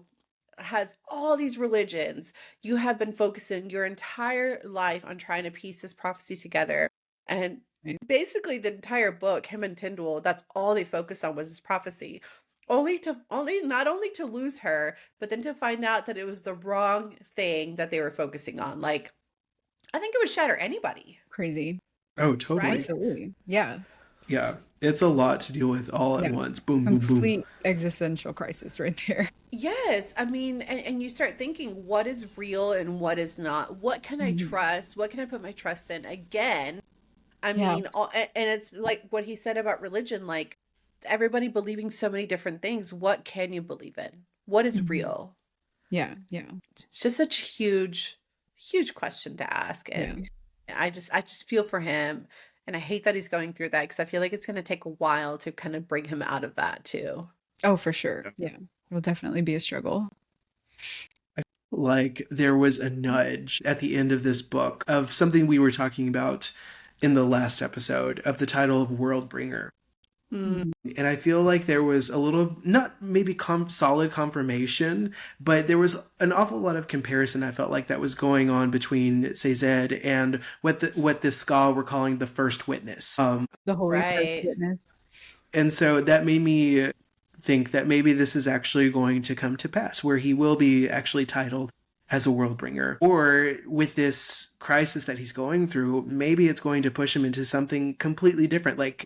has all these religions. You have been focusing your entire life on trying to piece this prophecy together. And basically the entire book, him and Tyndall, that's all they focused on was this prophecy. Not only to lose her, but then to find out that it was the wrong thing that they were focusing on. Like, I think it would shatter anybody. Crazy. Oh, totally. Right? Absolutely. Yeah. Yeah. It's a lot to deal with all at once. Boom, boom, boom. Complete existential crisis right there. Yes. I mean, and you start thinking, what is real and what is not? What can I trust? What can I put my trust in? Again, I mean, and it's like what he said about religion, like everybody believing so many different things. What can you believe in? What is real? Yeah. Yeah. It's just such a huge question to ask. And I just feel for him. And I hate that he's going through that, because I feel like it's going to take a while to kind of bring him out of that too. Oh, for sure. Yeah. It will definitely be a struggle. Like, there was a nudge at the end of this book of something we were talking about in the last episode, of the title of Worldbringer. And I feel like there was a little, not maybe solid confirmation, but there was an awful lot of comparison, I felt like, that was going on between Sazed and what the Ska were calling the first witness. The holy Right. witness. And so that made me think that maybe this is actually going to come to pass, where he will be actually titled as a Worldbringer. Or with this crisis that he's going through, maybe it's going to push him into something completely different. Like,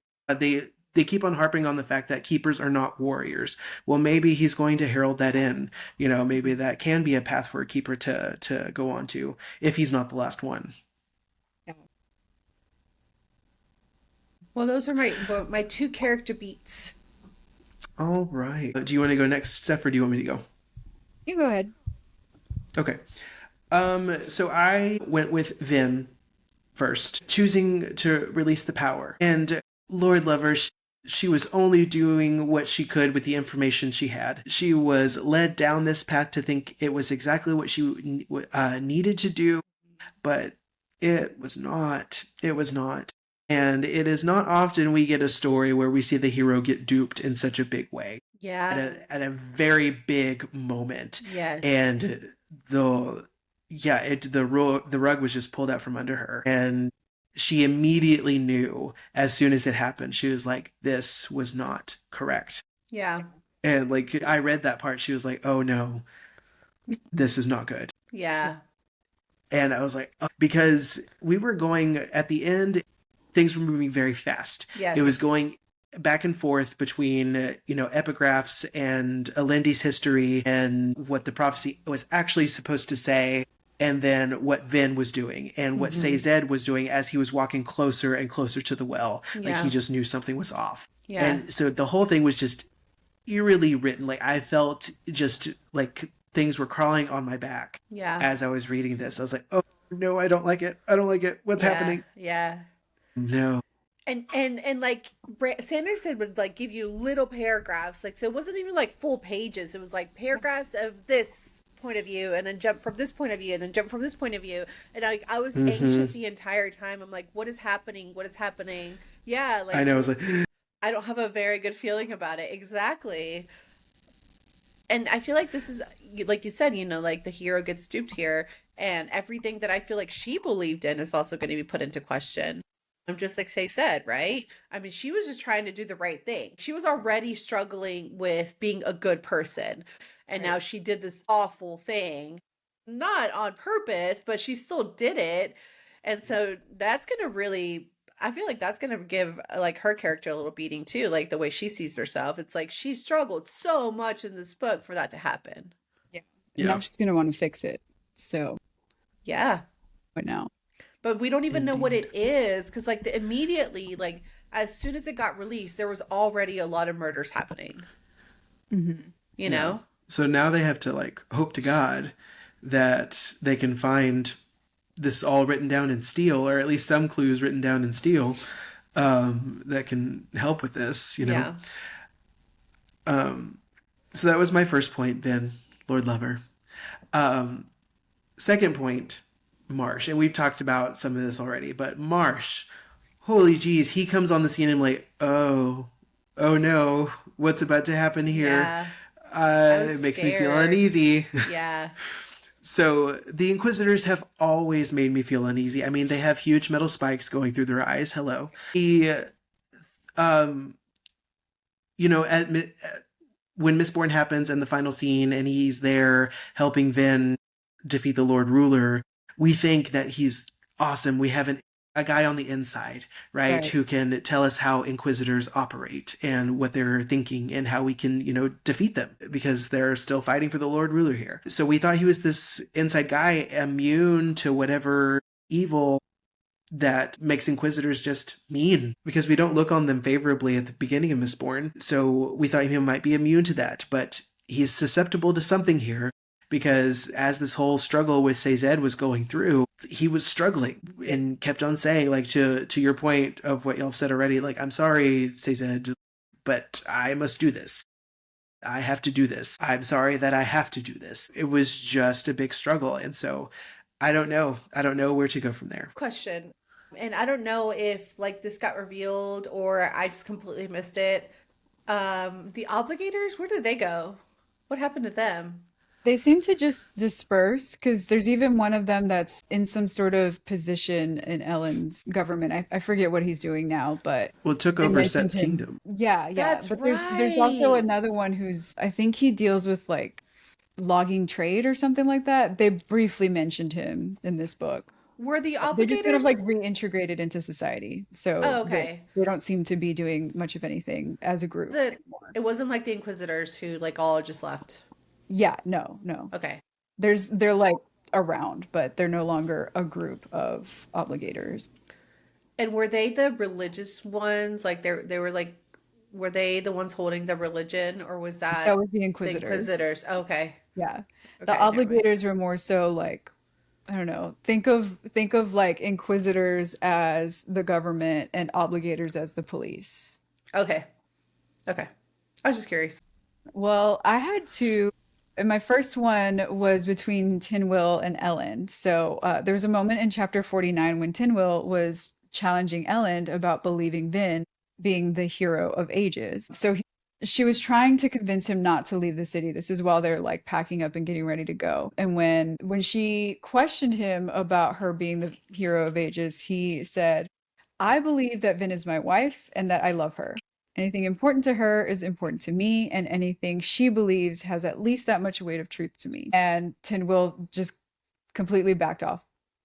they keep on harping on the fact that keepers are not warriors. Well, maybe he's going to herald that in. You know, maybe that can be a path for a keeper to go on to, if he's not the last one. Well, those are my two character beats. All right. Do you want to go next, Steph, or do you want me to go? You go ahead. Okay. So I went with Vin first, choosing to release the power. And Lord love her, she was only doing what she could with the information she had. She was led down this path to think it was exactly what she needed to do, but it was not. It was not. And it is not often we get a story where we see the hero get duped in such a big way. Yeah. At a very big moment. Yes. And the rug was just pulled out from under her. And she immediately knew as soon as it happened. She was like, this was not correct. Yeah. And like, I read that part. She was like, oh no, this is not good. Yeah. And I was like, oh, because we were going at the end, things were moving very fast. Yes. It was going back and forth between, epigraphs and Alendi's history and what the prophecy was actually supposed to say, and then what Vin was doing and what Sazed was doing as he was walking closer and closer to the well. Yeah. Like, he just knew something was off. Yeah. And so the whole thing was just eerily written. Like, I felt just like things were crawling on my back Yeah. as I was reading this. I was like, oh no, I don't like it. I don't like it. What's happening? Yeah. No. And like Sanderson would like give you little paragraphs, like, so it wasn't even like full pages. It was like paragraphs of this point of view, and then jump from this point of view, and then jump from this point of view. And I was anxious the entire time. I'm like, what is happening? What is happening? Yeah, like I know. I was like, I don't have a very good feeling about it. Exactly. And I feel like this is, like you said, you know, like the hero gets duped here, and everything that I feel like she believed in is also going to be put into question. I'm just like Say said, right? I mean, she was just trying to do the right thing. She was already struggling with being a good person. And now she did this awful thing, not on purpose, but she still did it. And so that's going to really, I feel like that's going to give like her character a little beating too, like the way she sees herself. It's like she struggled so much in this book for that to happen. Yeah. Yeah. Now she's going to want to fix it. So, Yeah. what now? But we don't even know what Indeed. it is, because like immediately, like as soon as it got released, there was already a lot of murders happening. Mm-hmm. You know? so now they have to like hope to God that they can find this all written down in steel, or at least some clues written down in steel, that can help with this, you know? Yeah. So that was my first point, Ben, Lord Lover. Second point, Marsh, and we've talked about some of this already, but Marsh, holy geez, he comes on the scene and I'm like, oh no, what's about to happen here? Yeah. I was It makes me feel scared. uneasy. Yeah. So the Inquisitors have always made me feel uneasy. I mean, they have huge metal spikes going through their eyes. Hello. He, you know, when Mistborn happens and the final scene and he's there helping Vin defeat the Lord Ruler, we think that he's awesome. We have a guy on the inside, right, who can tell us how Inquisitors operate and what they're thinking and how we can, you know, defeat them, because they're still fighting for the Lord Ruler here. So we thought he was this inside guy immune to whatever evil that makes Inquisitors just mean, because we don't look on them favorably at the beginning of Mistborn. So we thought he might be immune to that, but he's susceptible to something here, because as this whole struggle with Sazed was going through, he was struggling and kept on saying, like, to your point of what y'all have said already, like, I'm sorry, Sazed, but I must do this. I have to do this. I'm sorry that I have to do this. It was just a big struggle. And so I don't know. I don't know where to go from there. Question. And I don't know if like this got revealed or I just completely missed it. The Obligators, where did they go? What happened to them? They seem to just disperse, because there's even one of them that's in some sort of position in Ellen's government. I forget what he's doing now, but Well, it took they over mentioned Set's him. kingdom. Yeah. That's But there's also right. another one who's, I think he deals with like logging trade or something like that. They briefly mentioned him in this book. Were the They just kind of like Obligators? reintegrated into society. So Oh, okay. they don't seem to be doing much of anything as a group Was it, anymore. it wasn't like the Inquisitors who like all just left. Yeah, no. Okay. They're like around, but they're no longer a group of obligators. And were they the religious ones? Like they were like, were they the ones holding the religion, or was That that was the the Inquisitors. Inquisitors? Okay. Yeah. The Okay. Never mind. obligators were more so like, I don't know, think of like Inquisitors as the government and obligators as the police. Okay. Okay. I was just curious. Well, I had to, and my first one was between Tinwyl and Ellen. So there was a moment in chapter 49 when Tinwyl was challenging Ellen about believing Vin being the hero of ages. So she was trying to convince him not to leave the city. This is while they're like packing up and getting ready to go. And when she questioned him about her being the hero of ages, he said, I believe that Vin is my wife and that I love her. Anything important to her is important to me, and anything she believes has at least that much weight of truth to me. And Tinwyl just completely backed off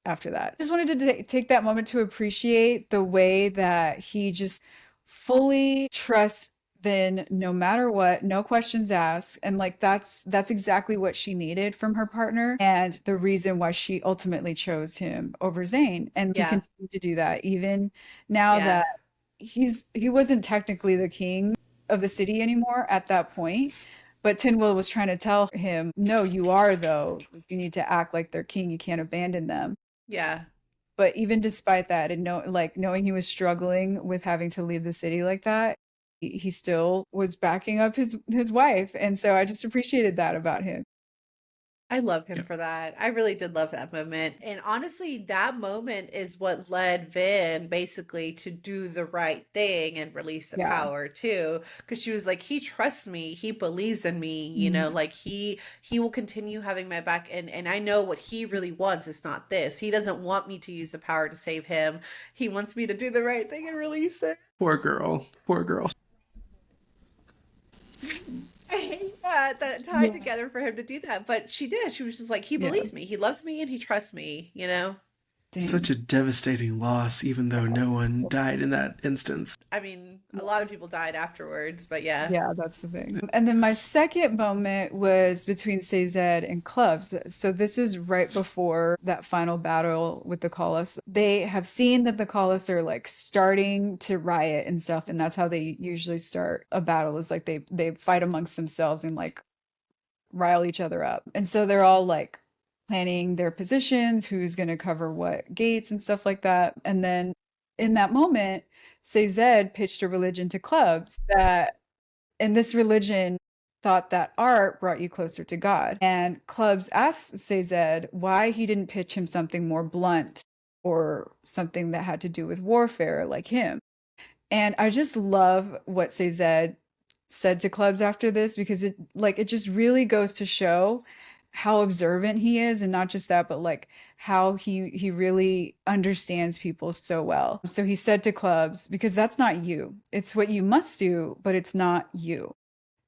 after that. Just wanted to take that moment to appreciate the way that he just fully trusts Vin no matter what, no questions asked. And like that's exactly what she needed from her partner, and the reason why she ultimately chose him over Zane. And he Yeah. continued to do that even now Yeah. that he wasn't technically the king of the city anymore at that point, But Tinwell was trying to tell him, no, you are though. You need to act like their king. You can't abandon them. Yeah. But even despite that, and knowing he was struggling with having to leave the city like that, he still was backing up his wife. And so I just appreciated that about him. I love him Yeah. for that. I really did love that moment. And honestly, that moment is what led Vin basically to do the right thing and release the Yeah. power too. Because she was like, he trusts me, he believes in me, you Mhm. know, like he will continue having my back. And I know what he really wants is not this. He doesn't want me to use the power to save him. He wants me to do the right thing and release it. Poor girl. Poor girl. I hate that tied together for him to do that, but she did. She was just like, he believes me, he loves me, and he trusts me, you know? Dang. Such a devastating loss, even though no one died in that instance. I mean, a lot of people died afterwards, but yeah. Yeah, that's the thing. And then my second moment was between Sazed and Clubs. So this is right before that final battle with the Colossus. They have seen that the Colossus are like starting to riot and stuff, and that's how they usually start a battle, is like they fight amongst themselves and like rile each other up. And so they're all like planning their positions, who's going to cover what gates and stuff like that. And then in that moment, Sazed pitched a religion to Clubs that, and this religion thought that art brought you closer to God. And Clubs asked Sazed why he didn't pitch him something more blunt or something that had to do with warfare like him. And I just love what Sazed said to Clubs after this, because it just really goes to show how observant he is, and not just that, but like how he really understands people so well. So he said to Clubs, because that's not you. It's what you must do, but it's not you.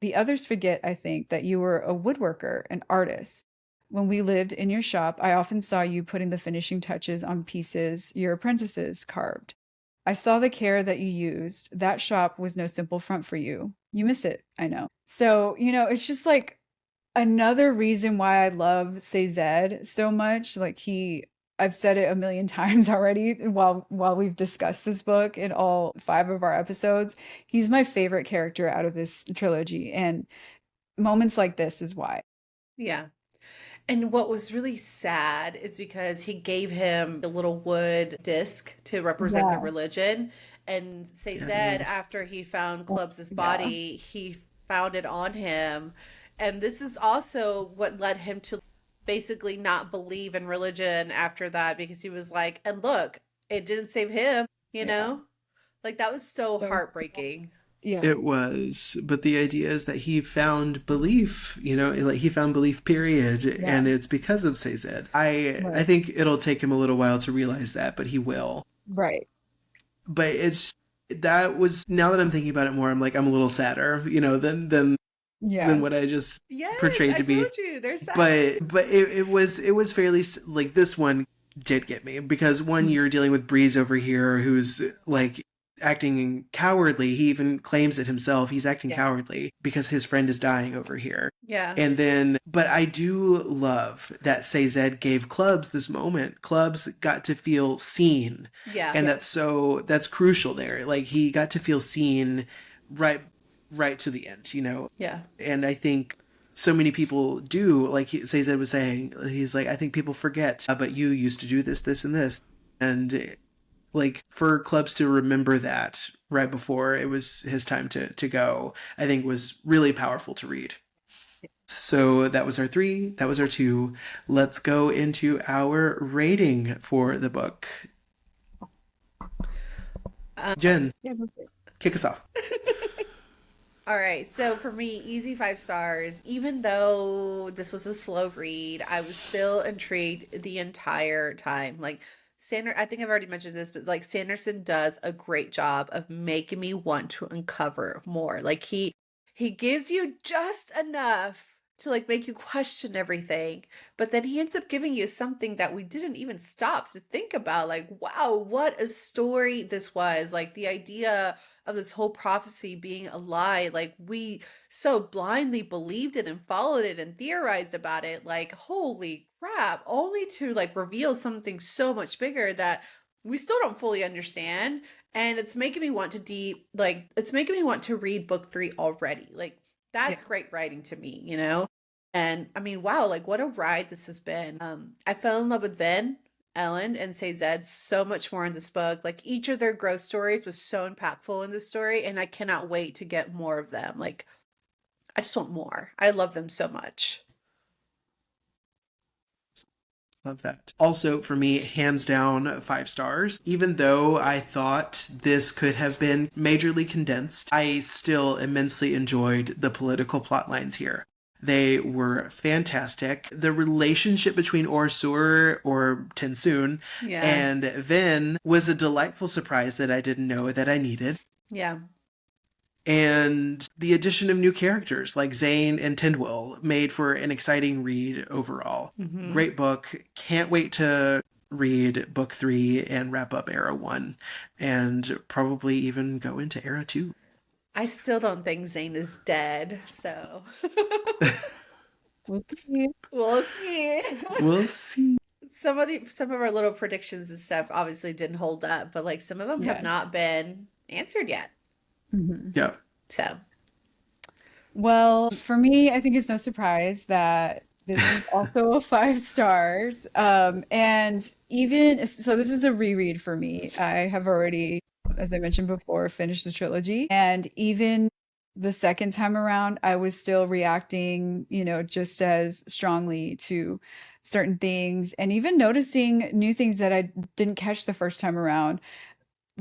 The others forget, I think, that you were a woodworker, an artist. When we lived in your shop, I often saw you putting the finishing touches on pieces your apprentices carved. I saw the care that you used. That shop was no simple front for you. You miss it, I know. So, it's just like another reason why I love Sazed so much. Like I've said it a million times already while we've discussed this book in all 5 of our episodes. He's my favorite character out of this trilogy, and moments like this is why. Yeah. And what was really sad is because he gave him a little wood disc to represent the Yeah. religion. And Sazed, Yes. after he found Clubs' body, he found it on him. And this is also what led him to basically not believe in religion after that, because he was like, and look, it didn't save him, you know? Like, that was so So heartbreaking. Yeah. It was, but the idea is that he found belief, like he found belief, period, and it's because of Sazed. I think it'll take him a little while to realize that, but he will. Right. But that was, now that I'm thinking about it more, I'm like, I'm a little sadder, than what I just Yes, portrayed to I be. told you, they're sad. But it was fairly, like, this one did get me, because one, you're dealing with Breeze over here, who's like acting cowardly. He even claims it himself. He's acting cowardly because his friend is dying over here. Yeah. And then, but I do love that Sazed gave Clubs this moment. Clubs got to feel seen. Yeah. And that's crucial there. Like, he got to feel seen right to the end, Yeah. And I think so many people do, like Sazed was saying, he's like, I think people forget, but you used to do this, and this. And like, for Clubs to remember that right before it was his time to go, I think was really powerful to read. So that was our 3, that was our 2. Let's go into our rating for the book. Jen, kick us off. All right, so for me, easy 5 stars. Even though this was a slow read, I was still intrigued the entire time. Like, I think I've already mentioned this, but like, Sanderson does a great job of making me want to uncover more. Like, he gives you just enough to like make you question everything, but then he ends up giving you something that we didn't even stop to think about. Like, wow, what a story this was. Like, the idea of this whole prophecy being a lie, like, we so blindly believed it and followed it and theorized about it. Like, holy crap, only to like reveal something so much bigger that we still don't fully understand. And it's making me want to read book 3 already. Like, That's great writing to me, you know? And I mean, wow, like what a ride this has been. I fell in love with Vin, Ellen, and Sazed so much more in this book. Like each of their growth stories was so impactful in this story, and I cannot wait to get more of them. Like, I just want more. I love them so much. Love that. Also, for me, hands down, 5 stars. Even though I thought this could have been majorly condensed, I still immensely enjoyed the political plot lines here. They were fantastic. The relationship between Orsur, or Tensoon, Yeah. and Vin was a delightful surprise that I didn't know that I needed. Yeah. And the addition of new characters like Zane and Tindwyl made for an exciting read overall. Mhm. Great book. Can't wait to read book 3 and wrap up era 1 and probably even go into era 2. I still don't think Zane is dead, so We'll see. we'll see. We'll see. Some of our little predictions and stuff obviously didn't hold up, but like some of them have Yeah. not been answered yet. Mhm. Yeah. So Well, for me, I think it's no surprise that this is also a 5 stars. And even so, this is a reread for me. I have already, as I mentioned before, finished the trilogy. And even the second time around, I was still reacting, just as strongly to certain things and even noticing new things that I didn't catch the first time around.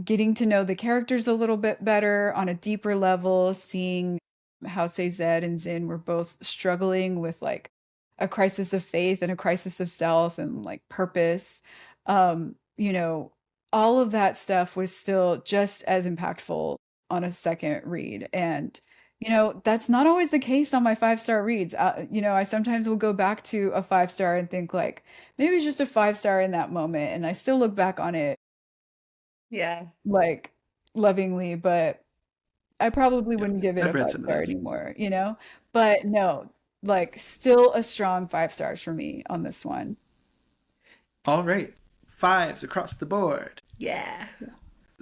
Getting to know the characters a little bit better on a deeper level, seeing how Sazed and Zin were both struggling with like a crisis of faith and a crisis of self and like purpose. All of that stuff was still just as impactful on a second read. And, that's not always the case on my 5-star reads. I sometimes will go back to a 5-star and think like, maybe it's just a 5-star in that moment. And I still look back on it yeah. like lovingly, but I probably wouldn't give it I've a read 5 some of star those. anymore. But no, like still a strong 5 stars for me on this one. All right. 5s across the board. Yeah.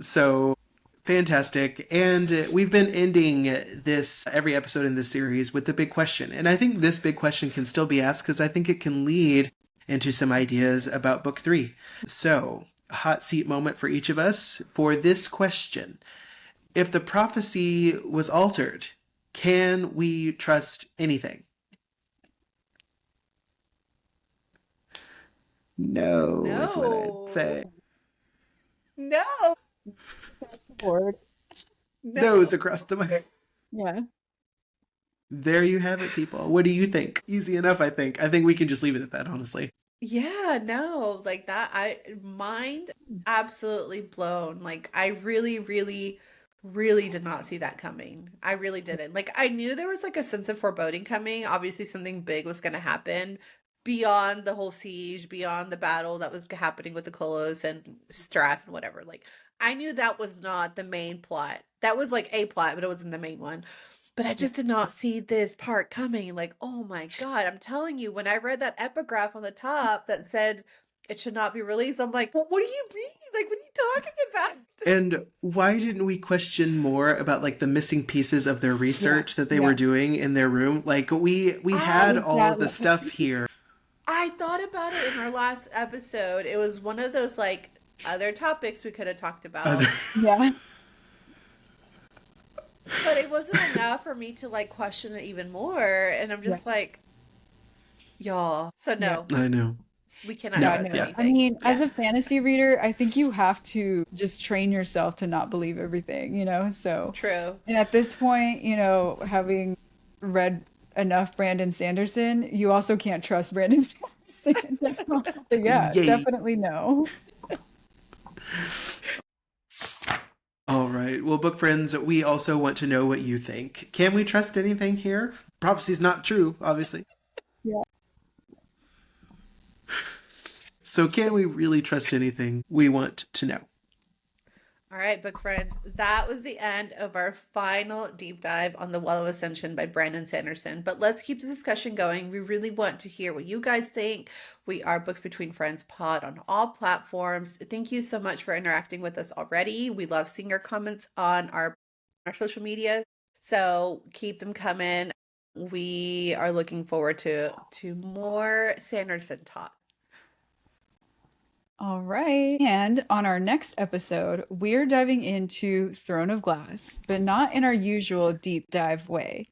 So fantastic. And we've been ending every episode in this series with the big question. And I think this big question can still be asked because I think it can lead into some ideas about book 3. So, a hot seat moment for each of us for this question. If the prophecy was altered, can we trust anything? No, is what No. I'd say. No. Board. No. Nose across the board. Yeah. There you have it, people. What do you think? Easy enough, I think. I think we can just leave it at that, honestly. Yeah, no, like that, mind absolutely blown. Like, I really, really, really did not see that coming. I really didn't. Like, I knew there was like a sense of foreboding coming. Obviously, something big was going to happen beyond the whole siege, beyond the battle that was happening with the Kolos and Strath and whatever. Like, I knew that was not the main plot. That was like a plot, but it wasn't the main one. But I just did not see this part coming. Like, oh my God, I'm telling you, when I read that epigraph on the top that said it should not be released, I'm like, well, what do you mean? Like, what are you talking about? And why didn't we question more about like the missing pieces of their research that they were doing in their room? Like we had all of the stuff here. I thought about it in our last episode. It was one of those like other topics we could have talked about. Yeah. But it wasn't enough for me to like question it even more. And I'm just like, y'all. So no, I know. we cannot No, trust yeah. anything. I mean, as Yeah. a fantasy reader, I think you have to just train yourself to not believe everything, So, True. and at this point, having read enough Brandon Sanderson, you also can't trust Brandon Sanderson. So yeah, Yay. definitely no. All right. Well, book friends, we also want to know what you think. Can we trust anything here? Prophecy's not true, obviously. Yeah. So can we really trust anything? We want to know. All right, book friends, that was the end of our final deep dive on The Well of Ascension by Brandon Sanderson. But let's keep the discussion going. We really want to hear what you guys think. We are Books Between Friends Pod on all platforms. Thank you so much for interacting with us already. We love seeing your comments on our social media. So keep them coming. we are looking forward to more Sanderson talk. All right. And on our next episode, we're diving into Throne of Glass, but not in our usual deep dive way.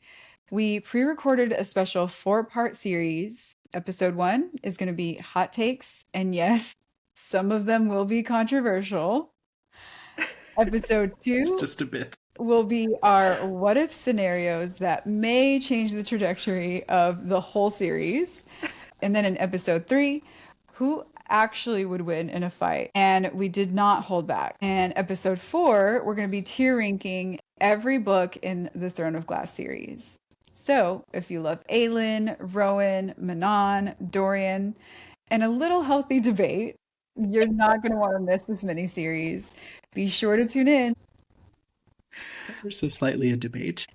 We pre-recorded a special 4-part series. Episode 1 is going to be hot takes, and yes, some of them will be controversial. Episode 2 Just a bit. will be our what if scenarios that may change the trajectory of the whole series. And then in episode 3, who actually would win in a fight? And we did not hold back. And episode 4, we're going to be tier ranking every book in the Throne of Glass series. So if you love Aelin, Rowan, Manon, Dorian, and a little healthy debate, you're not going to want to miss this miniseries. Be sure to tune in. There's so slightly a debate.